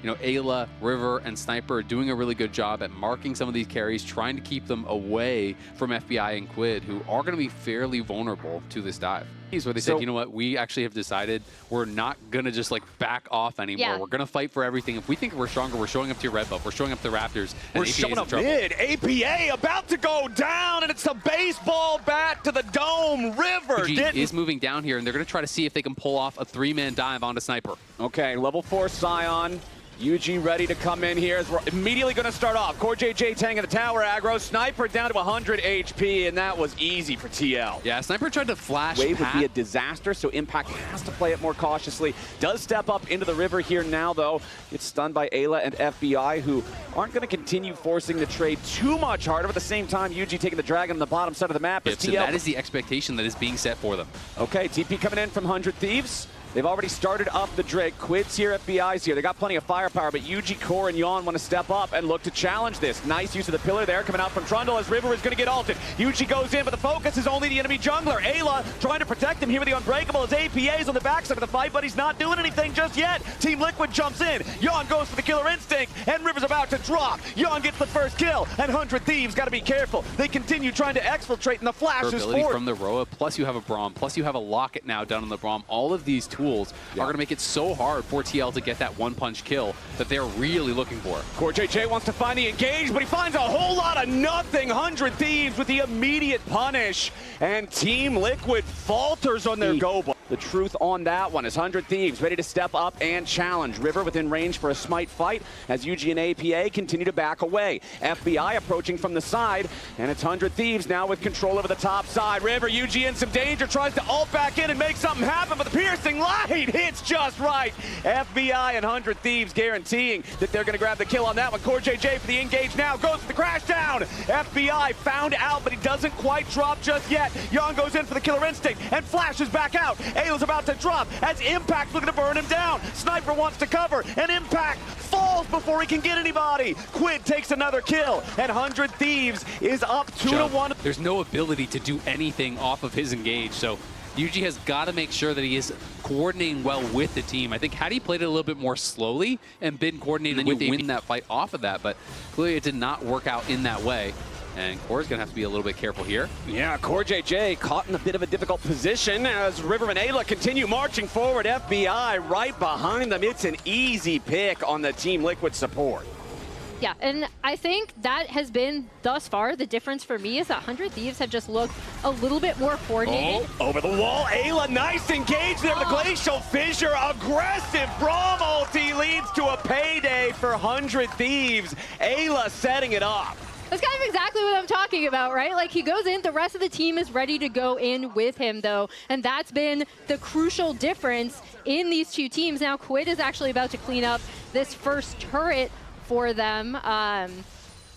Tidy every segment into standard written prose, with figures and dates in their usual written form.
you know, Ayla, River, and Sniper are doing a really good job at marking some of these carries, trying to keep them away from FBI and Quid, who are going to be fairly vulnerable to this dive. Where they said, you know what, we actually have decided we're not going to just like back off anymore. Yeah. We're going to fight for everything. If we think we're stronger, we're showing up to your red buff. We're showing up to Raptors. We're showing up mid. APA about to go down, and it's the baseball bat to the dome. River is moving down here, and they're going to try to see if they can pull off a 3-man dive onto Sniper. Okay, level 4 Scion. UG ready to come in here as we're immediately going to start off. Core JJ Tang in the tower aggro. Sniper down to 100 HP, and that was easy for TL. Yeah, Sniper tried to flash. Wave would be a disaster, so Impact has to play it more cautiously. Does step up into the river here now, though. Gets stunned by Ayla and FBI, who aren't going to continue forcing the trade too much harder. But at the same time, UG taking the Dragon on the bottom side of the map. So that is the expectation that is being set for them. Okay, TP coming in from 100 Thieves. They've already started up the Drake. Quid's here, FBI's here. They got plenty of firepower, but UG, Core, and Yawn want to step up and look to challenge this. Nice use of the pillar there, coming out from Trundle as River is going to get ulted. UG goes in, but the focus is only the enemy jungler. Ayla trying to protect him here with the Unbreakable as APA's on the backside of the fight, but he's not doing anything just yet. Team Liquid jumps in. Yawn goes for the Killer Instinct, and River's about to drop. Yawn gets the first kill, and 100 Thieves got to be careful. They continue trying to exfiltrate, and the flash is forward. From the Roa, plus you have a Braum, plus you have a Locket now down on the Braum. All of these tools are going to make it so hard for TL to get that one-punch kill that they're really looking for. Core JJ wants to find the engage, but he finds a whole lot of nothing. 100 Thieves with the immediate punish, and Team Liquid falters on their go. The truth on that one is 100 Thieves ready to step up and challenge. River within range for a smite fight as UG and APA continue to back away. FBI approaching from the side, and it's 100 Thieves now with control over the top side. River, UG in some danger, tries to ult back in and make something happen, but the piercing light hits just right. FBI and 100 Thieves guaranteeing that they're going to grab the kill on that one. Core JJ for the engage now, goes for the crash down. FBI found out, but he doesn't quite drop just yet. Young goes in for the Killer Instinct and flashes back out. Ayla's about to drop as Impact looking to burn him down. Sniper wants to cover, and Impact falls before he can get anybody. Quid takes another kill, and 100 Thieves is up 2-1. There's no ability to do anything off of his engage, so UG has got to make sure that he is coordinating well with the team. I think had he played it a little bit more slowly and been coordinated, then you win that fight off of that, but clearly it did not work out in that way. And Core's going to have to be a little bit careful here. Yeah, Core JJ caught in a bit of a difficult position as River and Ayla continue marching forward. FBI right behind them. It's an easy pick on the Team Liquid support. Yeah, and I think that has been, thus far, the difference for me is that 100 Thieves have just looked a little bit more coordinated. Oh, over the wall, Ayla, nice engage there with the Glacial Fissure. Aggressive Braum ulti leads to a payday for 100 Thieves. Ayla setting it up. That's kind of exactly what I'm talking about, right? Like, he goes in, the rest of the team is ready to go in with him, though, and that's been the crucial difference in these two teams. Now, Quid is actually about to clean up this first turret for them.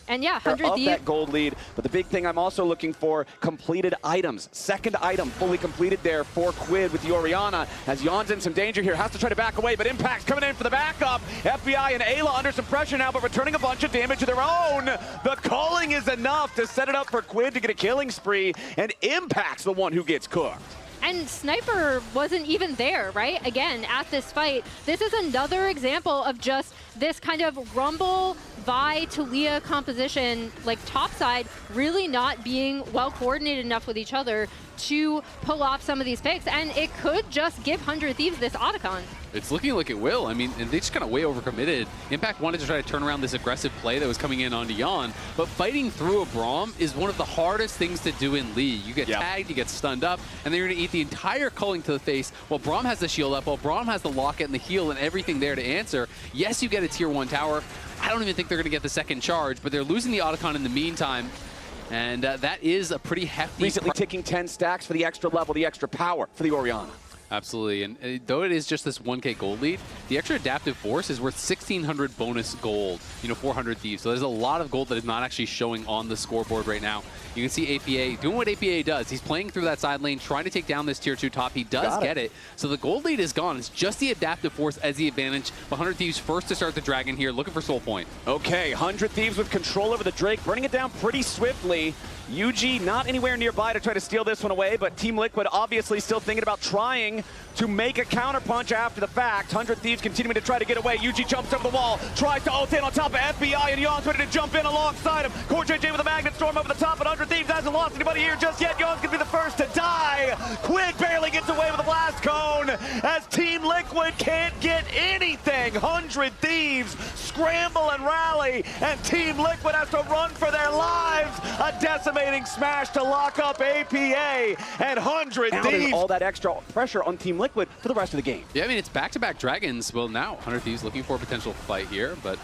And yeah, 100 Thieves. That gold lead, but the big thing I'm also looking for, completed items. Second item fully completed there for Quid with the Orianna, as Yawn's in some danger here, has to try to back away, but Impact's coming in for the backup. FBI and Ayla under some pressure now, but returning a bunch of damage to their own. The calling is enough to set it up for Quid to get a killing spree, and Impact's the one who gets cooked. And Sniper wasn't even there, right? Again, at this fight, this is another example of just this kind of Rumble, Vi, Talia composition, like topside, really not being well coordinated enough with each other to pull off some of these picks, and it could just give 100 Thieves this Otacon. It's looking like it will. I mean, and they just kind of way overcommitted. Impact wanted to try to turn around this aggressive play that was coming in onto Yawn, but fighting through a Braum is one of the hardest things to do in League. You get tagged, you get stunned up, and then you're going to eat the entire culling to the face while Braum has the shield up, while Braum has the Locket and the heal and everything there to answer. Yes, you get a tier 1 tower. I don't even think they're going to get the second charge, but they're losing the Otacon in the meantime. And that is a pretty hefty... Recently ticking 10 stacks for the extra level, the extra power for the Orianna. Absolutely, and though it is just this 1K gold lead, the extra adaptive force is worth 1,600 bonus gold, you know, 400 Thieves. So there's a lot of gold that is not actually showing on the scoreboard right now. You can see APA doing what APA does. He's playing through that side lane, trying to take down this tier 2 top. He does get it. So the gold lead is gone. It's just the adaptive force as the advantage. 100 Thieves first to start the dragon here, looking for soul point. Okay, 100 Thieves with control over the Drake, burning it down pretty swiftly. UG not anywhere nearby to try to steal this one away, but Team Liquid obviously still thinking about trying to make a counterpunch after the fact. 100 Thieves Thieves continuing to try to get away. UG jumps over the wall, tries to ult in on top of FBI, and Yon's ready to jump in alongside him. CoreJJ with a magnet storm over the top, but 100 Thieves hasn't lost anybody here just yet. Yon's gonna be the first to die. Quid barely gets away with a blast cone as Team Liquid can't get anything. 100 Thieves scramble and rally, and Team Liquid has to run for their lives. A decimating smash to lock up APA, and 100 Thieves. All that extra pressure on Team Liquid for the rest of the game. Yeah, I mean, it's back-to-back Dragons. Well, now 100 Thieves looking for a potential fight here, but...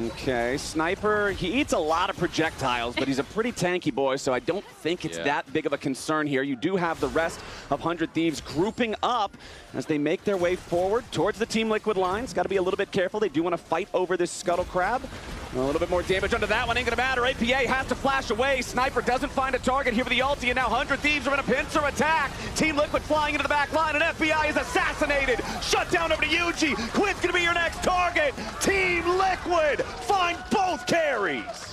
Okay, Sniper, he eats a lot of projectiles, but he's a pretty tanky boy, so I don't think it's that big of a concern here. You do have the rest of 100 Thieves grouping up as they make their way forward towards the Team Liquid lines. Got to be a little bit careful. They do want to fight over this Scuttle Crab. A little bit more damage under that one, ain't gonna matter. APA has to flash away. Sniper doesn't find a target here with the ulti, and now 100 Thieves are in a pincer attack. Team Liquid flying into the back line, and FBI is assassinated. Shut down over to UG. Quid's gonna be your next target. Team Liquid find both carries.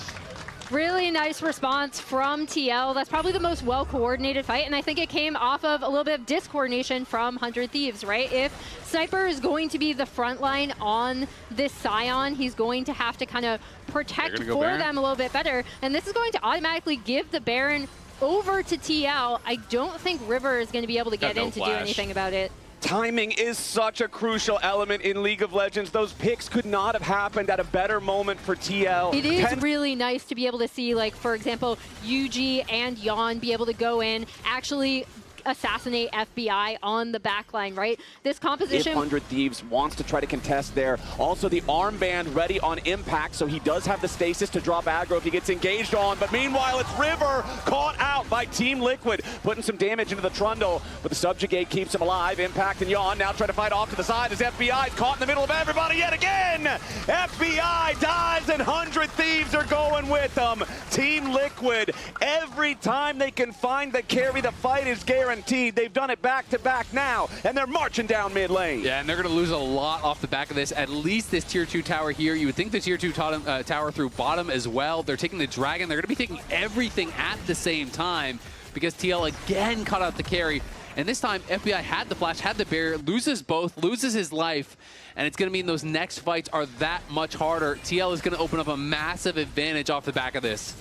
Really nice response from TL. That's probably the most well-coordinated fight, and I think it came off of a little bit of discoordination from 100 Thieves, right? If Sniper is going to be the front line on this Scion, he's going to have to kind of protect for them a little bit better, and this is going to automatically give the Baron over to TL. I don't think River is going to be able to get in to do anything about it. Timing is such a crucial element in League of Legends. Those picks could not have happened at a better moment for TL. It is really nice to be able to see, like, for example, UG and Yon be able to go in, actually assassinate FBI on the backline, right? This composition... If 100 Thieves wants to try to contest there. Also, the armband ready on impact, so he does have the stasis to drop aggro if he gets engaged on. But meanwhile, it's River caught out by Team Liquid, putting some damage into the Trundle, but the Subjugate keeps him alive. Impact and Yon now trying to fight off to the side as FBI is caught in the middle of everybody yet again. FBI dies, and 100 Thieves are going with them. Team Liquid, every time they can find the carry, the fight is guaranteed. They've done it back-to-back now, and they're marching down mid lane. Yeah, and they're going to lose a lot off the back of this. At least this Tier 2 tower here. You would think the Tier 2 tower through bottom as well. They're taking the Dragon. They're going to be taking everything at the same time because TL again cut out the carry. And this time, FBI had the flash, had the barrier, loses both, loses his life, and it's going to mean those next fights are that much harder. TL is going to open up a massive advantage off the back of this.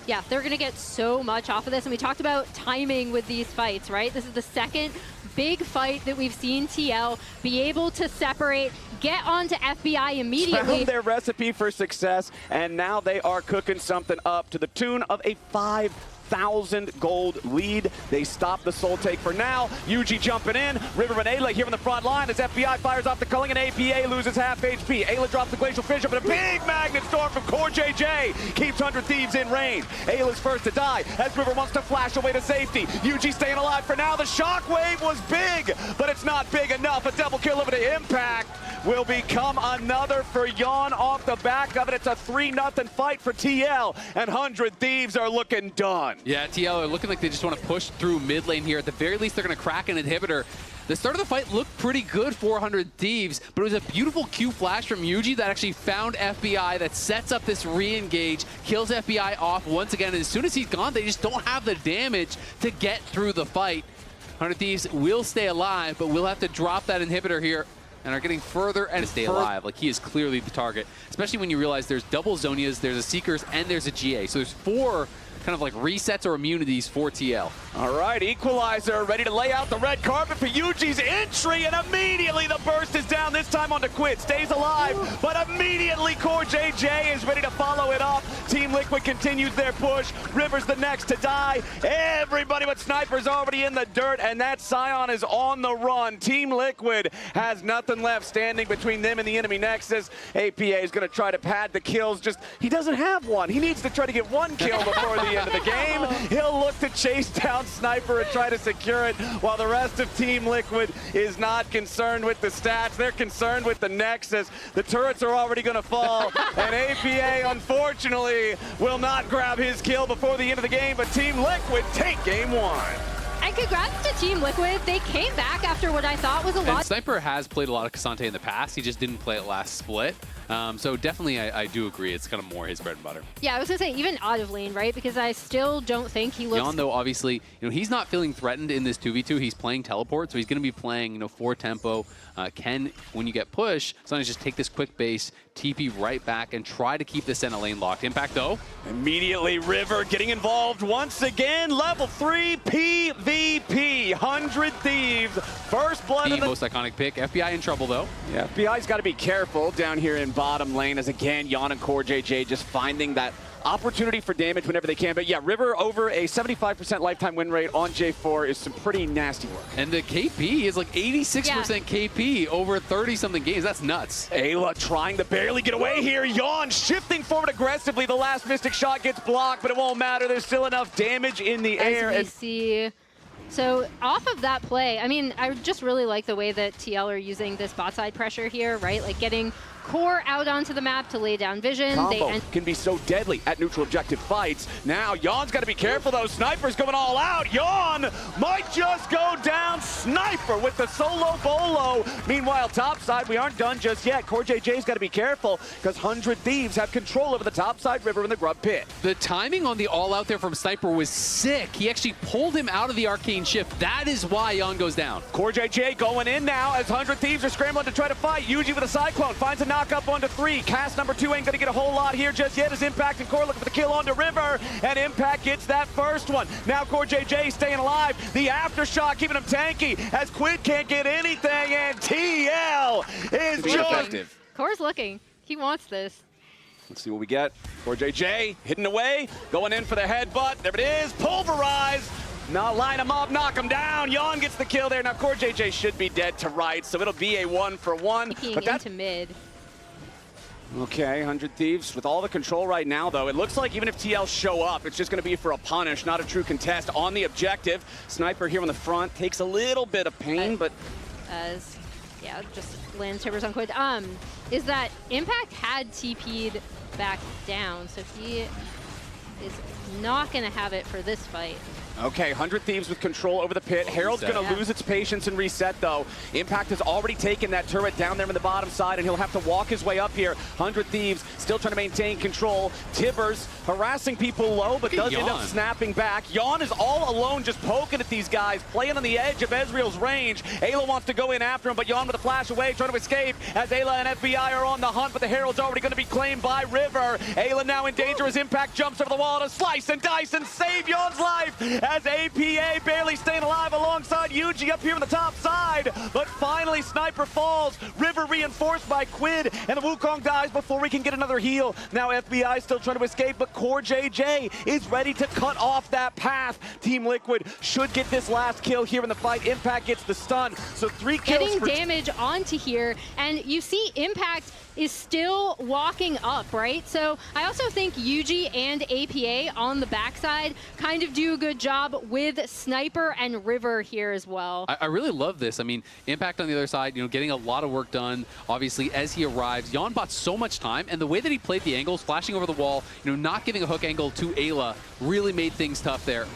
Yeah, they're going to get so much off of this. And we talked about timing with these fights, right? This is the second big fight that we've seen TL be able to separate, get onto FBI immediately. Found their recipe for success, and now they are cooking something up to the tune of a 5,000 gold lead. They stop the soul take for now. UG jumping in. River and Ayla here on the front line as FBI fires off the culling and APA loses half HP. Ayla drops the Glacial Fissure, but a big magnet storm from CoreJJ keeps 100 Thieves in range. Ayla's first to die as River wants to flash away to safety. UG staying alive for now. The shockwave was big, but it's not big enough. A double kill over to Impact will become another for Yon off the back of it. It's a 3-0 fight for TL, and 100 Thieves are looking done. Yeah, TL are looking like they just want to push through mid lane here. At the very least, they're going to crack an inhibitor. The start of the fight looked pretty good for 100 Thieves, but it was a beautiful Q flash from Yuji that actually found FBI, that sets up this re-engage, kills FBI off once again, and as soon as he's gone, they just don't have the damage to get through the fight. 100 Thieves will stay alive, but will have to drop that inhibitor here and are getting further and stay alive. Like, he is clearly the target, especially when you realize there's double Zonias, there's a Seekers, and there's a GA. So there's 4 kind of like resets or immunities for TL. All right, Equalizer ready to lay out the red carpet for Yuji's entry, and immediately the burst is down, this time onto Quid. Stays alive, but immediately CoreJJ is ready to follow it up. Team Liquid continues their push. River's the next to die. Everybody but Sniper's already in the dirt, and that Scion is on the run. Team Liquid has nothing left standing between them and the enemy Nexus. APA is going to try to pad the kills. Just, he doesn't have one. He needs to try to get 1 kill before the end of the game. He'll look to chase down Sniper and try to secure it, while the rest of Team Liquid is not concerned with the stats. They're concerned with the Nexus. The turrets are already going to fall, and APA, unfortunately, will not grab his kill before the end of the game, but Team Liquid take game 1. And congrats to Team Liquid. They came back after what I thought was a lot. And Sniper has played a lot of Cassante in the past. He just didn't play it last split. So definitely, I do agree. It's kind of more his bread and butter. Yeah, I was going to say, even out of lane, right? Because I still don't think he looks... Yon, though, obviously, he's not feeling threatened in this 2v2. He's playing teleport, so he's going to be playing, 4 tempo. Can, when you get push, sometimes just take this quick base, TP right back, and try to keep the center lane locked. Impact, though. Immediately, River getting involved once again. Level 3 PvP. 100 Thieves. First blood The of the... most iconic pick. FBI in trouble, though. Yeah, FBI's got to be careful down here in bottom lane as, again, Yon and CoreJJ just finding that opportunity for damage whenever they can. But yeah, River over a 75% lifetime win rate on J4 is some pretty nasty work. And the KP is like 86% KP over 30-something games. That's nuts. Ayla trying to barely get away here. Yon shifting forward aggressively. The last Mystic shot gets blocked, but it won't matter. There's still enough damage in the air. As we see... So off of that play, I mean, I just really like the way that TL are using this bot side pressure here, right? Like getting Core out onto the map to lay down vision. Combo can be so deadly at neutral objective fights. Now, Yon's got to be careful, though. Sniper's going all out. Yon might just go down. Sniper with the solo bolo. Meanwhile, top side, we aren't done just yet. CoreJJ's got to be careful because 100 Thieves have control over the top side River in the Grub Pit. The timing on the all-out there from Sniper was sick. He actually pulled him out of the arcane shift. That is why Yon goes down. CoreJJ going in now as 100 Thieves are scrambling to try to fight. Yuji with a Cyclone finds a knock up onto 3. Cast number 2 ain't going to get a whole lot here just yet as Impact and Core looking for the kill onto River. And Impact gets that first one. Now CoreJJ staying alive. The aftershock keeping him tanky as Quid can't get anything. And TL is just effective. Core's looking. He wants this. Let's see what we get. CoreJJ hidden away. Going in for the headbutt. There it is. Pulverized. Now line him up, knock him down. Yon gets the kill there. Now CoreJJ should be dead to right, so it'll be a 1-for-1. Peeking into mid. Okay, 100 Thieves with all the control right now, though. It looks like even if TL show up, it's just going to be for a punish, not a true contest on the objective. Sniper here on the front takes a little bit of pain, but... Yeah, just lands timbers on Quid. Is that Impact had TP'd back down, so he is not going to have it for this fight. Okay, 100 Thieves with control over the pit. Herald's going to lose its patience and reset, though. Impact has already taken that turret down there on the bottom side, and he'll have to walk his way up here. 100 Thieves still trying to maintain control. Tibbers harassing people low, but does end up snapping back. Yon is all alone just poking at these guys, playing on the edge of Ezreal's range. Ayla wants to go in after him, but Yon with a flash away, trying to escape as Ayla and FBI are on the hunt, but the Herald's already going to be claimed by River. Ayla now in danger as Impact jumps over the wall to slice and dice and save Yon's life as APA barely staying alive alongside Yuji up here on the top side. But finally, Sniper falls. River reinforced by Quid, and the Wukong dies before we can get another heal. Now FBI still trying to escape, but CoreJJ is ready to cut off that path. Team Liquid should get this last kill here in the fight. Impact gets the stun, so 3 kills. Getting damage onto here, and you see Impact is still walking up, right? So I also think Yuji and APA on the backside kind of do a good job with Sniper and River here as well. I really love this. I mean, Impact on the other side, getting a lot of work done. Obviously, as he arrives, Yon bought so much time, and the way that he played the angles, flashing over the wall, not giving a hook angle to Ayla, really made things tough there.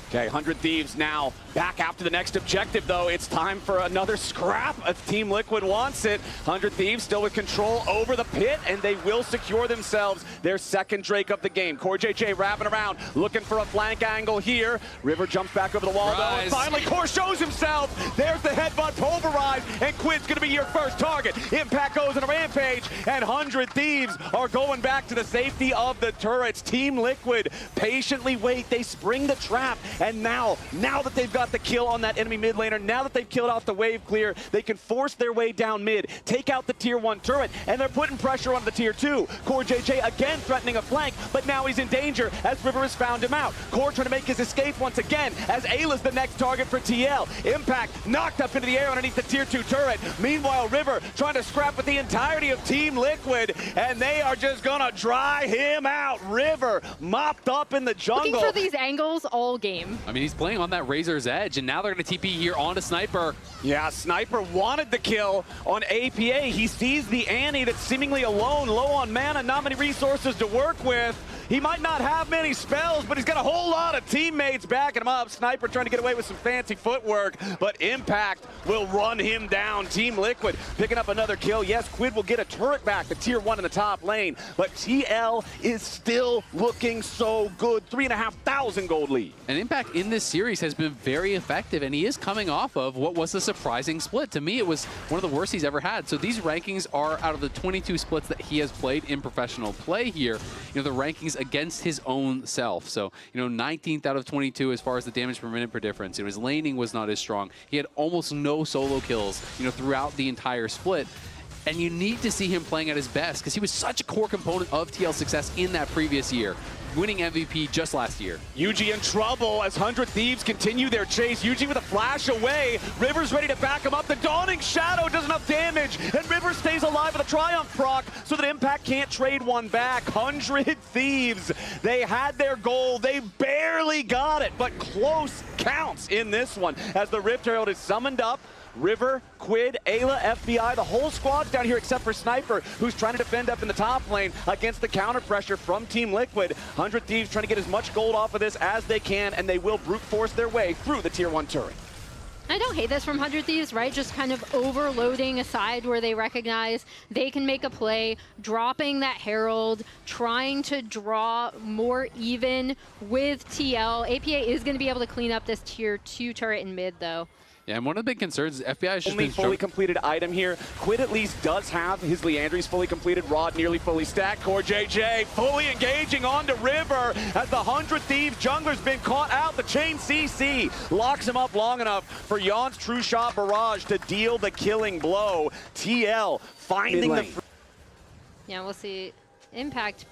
Okay, 100 Thieves now back after the next objective, though. It's time for another scrap if Team Liquid wants it. 100 Thieves still with control over the pit, and they will secure themselves their second Drake of the game. CoreJJ wrapping around, looking for a flank angle here. River jumps back over the wall, though, and finally Core shows himself. There's the headbutt pulverized, and Quid's going to be your first target. Impact goes on a rampage, and 100 Thieves are going back to the safety of the turrets. Team Liquid patiently wait. They spring the trap. And now that they've got the kill on that enemy mid laner, now that they've killed off the wave clear, they can force their way down mid, take out the tier 1 turret, and they're putting pressure on the tier 2. CoreJJ again threatening a flank, but now he's in danger as River has found him out. Core trying to make his escape once again as Ayla's the next target for TL. Impact knocked up into the air underneath the tier 2 turret. Meanwhile, River trying to scrap with the entirety of Team Liquid, and they are just gonna dry him out. River mopped up in the jungle. Looking for these angles all game. I mean, he's playing on that Razor's Edge, and now they're going to TP here onto Sniper. Yeah, Sniper wanted the kill on APA. He sees the Annie that's seemingly alone, low on mana, not many resources to work with. He might not have many spells, but he's got a whole lot of teammates backing him up. Sniper trying to get away with some fancy footwork, but Impact will run him down. Team Liquid picking up another kill. Yes, Quid will get a turret back, the tier 1 in the top lane, but TL is still looking so good. 3,500 gold lead. And Impact in this series has been very effective, and he is coming off of what was a surprising split. To me, it was one of the worst he's ever had. So these rankings are out of the 22 splits that he has played in professional play here, the rankings against his own self. So, 19th out of 22 as far as the damage per minute per difference. His laning was not as strong. He had almost no solo kills, throughout the entire split. And you need to see him playing at his best because he was such a core component of TL's success in that previous year, winning MVP just last year. Yuji in trouble as 100 Thieves continue their chase. Yuji with a flash away. Rivers ready to back him up. The Dawning Shadow does enough damage, and Rivers stays alive with a Triumph proc so that Impact can't trade one back. 100 Thieves, they had their goal. They barely got it, but close counts in this one as the Rift Herald is summoned up. River, Quid, Ayla, FBI, the whole squad's down here except for Sniper, who's trying to defend up in the top lane against the counter pressure from Team Liquid. 100 Thieves trying to get as much gold off of this as they can, and they will brute force their way through the tier 1 turret. I don't hate this from 100 Thieves, right? Just kind of overloading a side where they recognize they can make a play, dropping that Herald, trying to draw more even with TL. APA is going to be able to clean up this tier 2 turret in mid, though. Yeah, and one of the big concerns is FBI is just only fully completed item here. Quid at least does have his Leandry's fully completed, Rod nearly fully stacked. Core JJ fully engaging onto River as the 100 Thieves jungler's been caught out. The chain CC locks him up long enough for Yon's True Shot Barrage to deal the killing blow. TL finding the... Yeah, we'll see Impact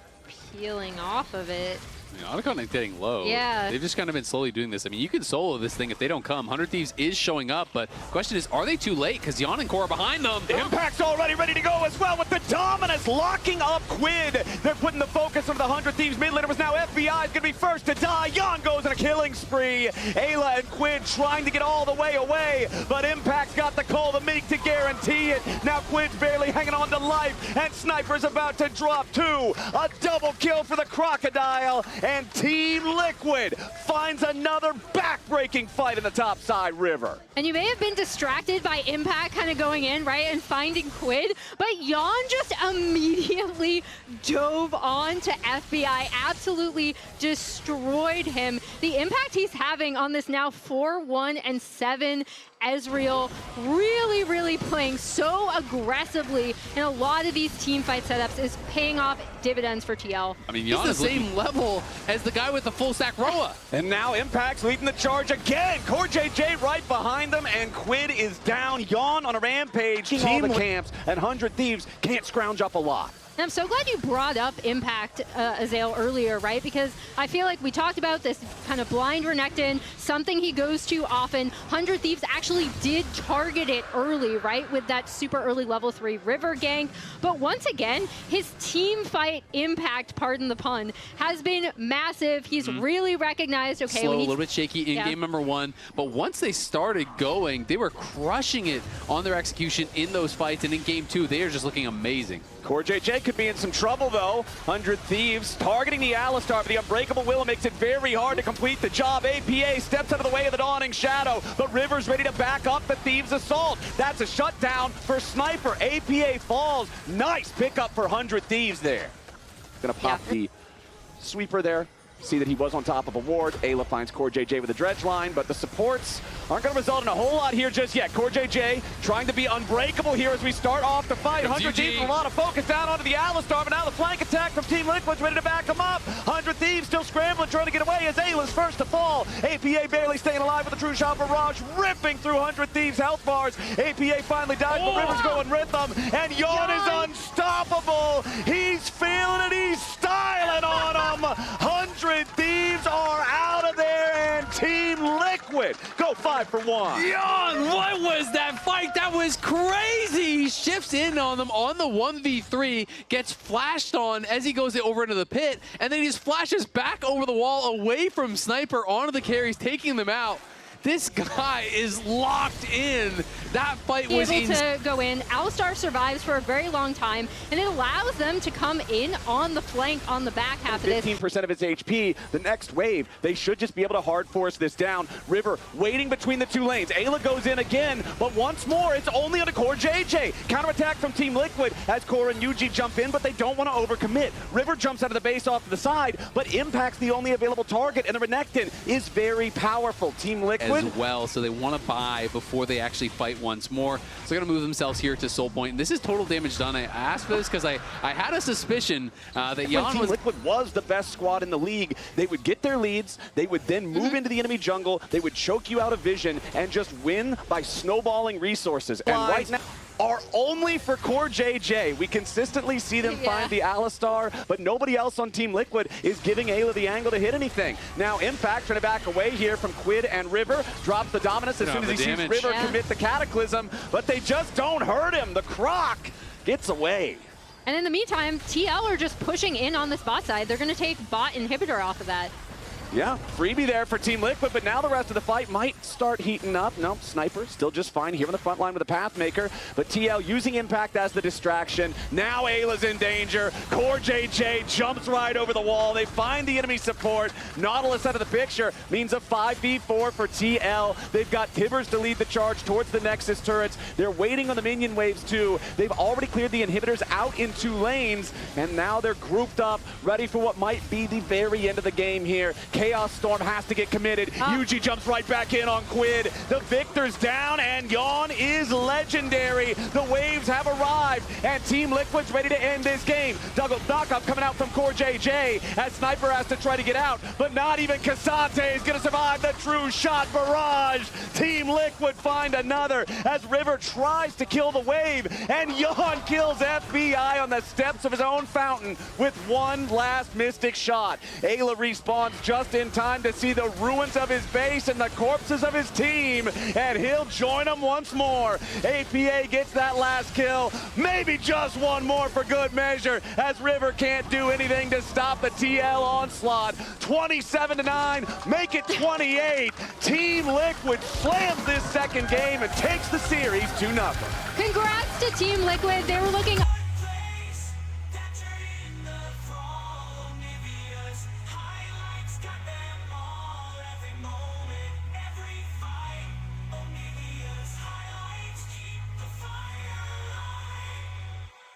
peeling off of it. Otacon is getting low. Yeah. They've just kind of been slowly doing this. I mean, you can solo this thing if they don't come. 100 Thieves is showing up, but the question is, are they too late? Because Yon and Core are behind them. Impact's already ready to go as well with the Dominus locking up Quid. They're putting the focus on the 100 Thieves mid laner. Now FBI is going to be first to die. Yon goes on a killing spree. Ayla and Quid trying to get all the way away, but Impact's got the call to Meek to guarantee it. Now Quid's barely hanging on to life, and Sniper's about to drop 2. A double kill for the Crocodile. And Team Liquid finds another back-breaking fight in the top side, River. And you may have been distracted by Impact kind of going in, right, and finding Quid, but Yon just immediately dove on to FBI, absolutely destroyed him. The impact he's having on this now 4-1-7 Ezreal, really playing so aggressively in a lot of these team fight setups is paying off dividends for TL. I mean, Yon is the same level as the guy with the full stack Roa. And now Impact's leading the charge again. Core JJ right behind them, and Quid is down. Yon on a rampage. Team the camps, and 100 Thieves can't scrounge up a lot. And I'm so glad you brought up Impact, Azale, earlier, right? Because I feel like we talked about this kind of blind Renekton, something he goes to often. 100 Thieves actually did target it early, right? With that super early level 3 River gank. But once again, his team fight impact, pardon the pun, has been massive. He's really recognized, okay. Slow, a little bit shaky in game number 1. But once they started going, they were crushing it on their execution in those fights. And in game 2, they are just looking amazing. Core JJ could be in some trouble, though. 100 Thieves targeting the Alistar, but the Unbreakable Willow makes it very hard to complete the job. APA steps out of the way of the Dawning Shadow, but River's ready to back up the Thieves' assault. That's a shutdown for Sniper. APA falls. Nice pickup for 100 Thieves there. Gonna pop the sweeper there. See that he was on top of a ward. Ayla finds Core JJ with a dredge line, but the supports aren't going to result in a whole lot here just yet. Core JJ trying to be unbreakable here as we start off the fight. 100 Thieves with a lot of focus down onto the Alistar, but now the flank attack from Team Liquid's ready to back him up. 100 Thieves still scrambling, trying to get away as Ayla's first to fall. APA barely staying alive with a True Shot Barrage, ripping through 100 Thieves' health bars. APA finally dies, but River's going with them, and Yon is unstoppable. He's feeling it, he's styling on them. 100 Thieves are out of there, and Team Liquid go 5 for 1. Yon, what was that fight? That was crazy. He shifts in on them on the 1v3, gets flashed on as he goes over into the pit, and then he just flashes back over the wall away from Sniper onto the carries, taking them out. This guy is locked in. That fight was able to go in. Alistar survives for a very long time, and it allows them to come in on the flank on the back half of this. 15% of its HP. The next wave, they should just be able to hard force this down. River waiting between the two lanes. Ayla goes in again, but once more, it's only on a Core JJ. Counterattack from Team Liquid as Core and Yuji jump in, but they don't want to overcommit. River jumps out of the base off to the side, but Impact's the only available target, and the Renekton is very powerful. Team Liquid as well, so they want to buy before they actually fight once more. So they're going to move themselves here to Soul Point. And this is total damage done. I asked for this because I had a suspicion that Jan Team was... Liquid was the best squad in the league. They would get their leads, they would then move into the enemy jungle, they would choke you out of vision, and just win by snowballing resources. And right now, are only for Core JJ. We consistently see them find the Alistar, but nobody else on Team Liquid is giving Ayla the angle to hit anything. Now Impact trying to back away here from Quid and River, drops the dominance as soon as he sees River commit the Cataclysm, but they just don't hurt him. The Croc gets away. And in the meantime, TL are just pushing in on this bot side. They're going to take bot inhibitor off of that. Yeah, freebie there for Team Liquid, but now the rest of the fight might start heating up. No, Sniper still just fine here on the front line with the Pathmaker, but TL using Impact as the distraction. Now Ayla's in danger. Core JJ jumps right over the wall. They find the enemy support. Nautilus out of the picture means a 5v4 for TL. They've got Tibbers to lead the charge towards the Nexus turrets. They're waiting on the minion waves too. They've already cleared the inhibitors out in 2 lanes, and now they're grouped up, ready for what might be the very end of the game here. Chaos Storm has to get committed. Yuji jumps right back in on Quid. The Victor's down, and Yawn is legendary. The waves have arrived, and Team Liquid's ready to end this game. Double knockup coming out from Core JJ as Sniper has to try to get out, but not even Kasate is going to survive the true shot barrage. Team Liquid find another as River tries to kill the wave, and Yawn kills FBI on the steps of his own fountain with one last Mystic shot. Ayla respawns just in time to see the ruins of his base and the corpses of his team, and he'll join them once more. APA gets that last kill, maybe just one more for good measure, as River can't do anything to stop the TL onslaught. 27-9, make it 28. Team Liquid slams this second game and takes the series 2-0. Congrats to Team Liquid. They were looking